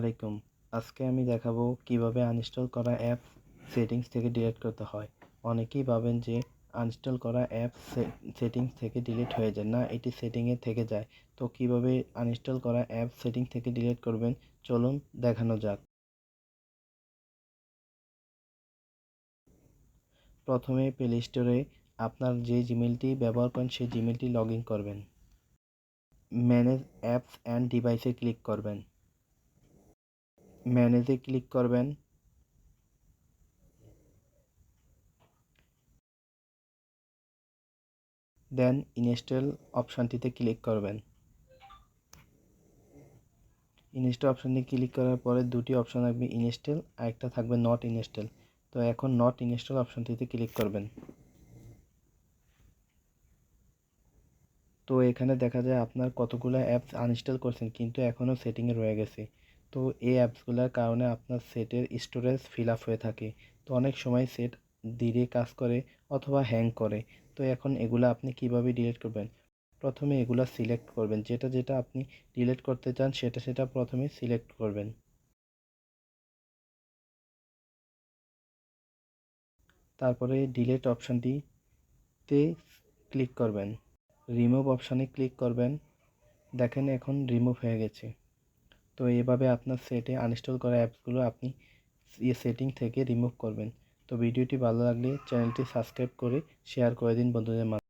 আসসালামাইকুম। আজকে আমি দেখাবো কিভাবে আনইনস্টল করা অ্যাপ সেটিংস থেকে ডিলিট করতে হয়। অনেকেই ভাবেন যে আনইনস্টল করা অ্যাপ সেটিংস থেকে ডিলিট হয়ে যায় না, এটি সেটিংয়ে থেকে যায়। তো কিভাবে আনইনস্টল করা অ্যাপ সেটিং থেকে ডিলিট করবেন চলুন দেখানো যাক। প্রথমে প্লে স্টোরে আপনার যে জিমেলটি ব্যবহার করেন সেই জিমেলটি লগ ইন করবেন। ম্যানেজ অ্যাপস অ্যান্ড ডিভাইসে ক্লিক করবেন। ম্যানেজে ক্লিক করবেন। দেন ইনস্টল অপশানটিতে ক্লিক করবেন। ইনস্টল অপশানে ক্লিক করার পরে দুটি অপশান থাকবে, ইনস্টল আর একটা থাকবে নট ইনস্টল। তো এখন নট ইনস্টল অপশানটিতে ক্লিক করবেন। তো এখানে দেখা যায় আপনার কতগুলো অ্যাপস আনইনস্টল করছেন কিন্তু এখনও সেটিংয়ে রয়ে গেছে। তো এই অ্যাপসগুলোর কারণে আপনার সেটের স্টোরেজ ফিল আপ হয়ে থাকে। তো অনেক সময় সেট ধীরে কাজ করে অথবা হ্যাং করে। তো এখন এগুলো আপনি কিভাবে ডিলিট করবেন? প্রথমে এগুলো সিলেক্ট করবেন, যেটা যেটা আপনি ডিলিট করতে চান সেটা প্রথমে সিলেক্ট করবেন। তারপরে ডিলিট অপশানটিতে ক্লিক করবেন। রিমুভ অপশানে ক্লিক করবেন। দেখেন এখন রিমুভ হয়ে গেছে। তো এভাবে আপনার সেটে আনইনস্টল করা অ্যাপসগুলো আপনি সেটিং থেকে রিমুভ করবেন। তো ভিডিওটি ভালো লাগলে চ্যানেলটি সাবস্ক্রাইব করে শেয়ার করে দিন বন্ধুদের মাঝে।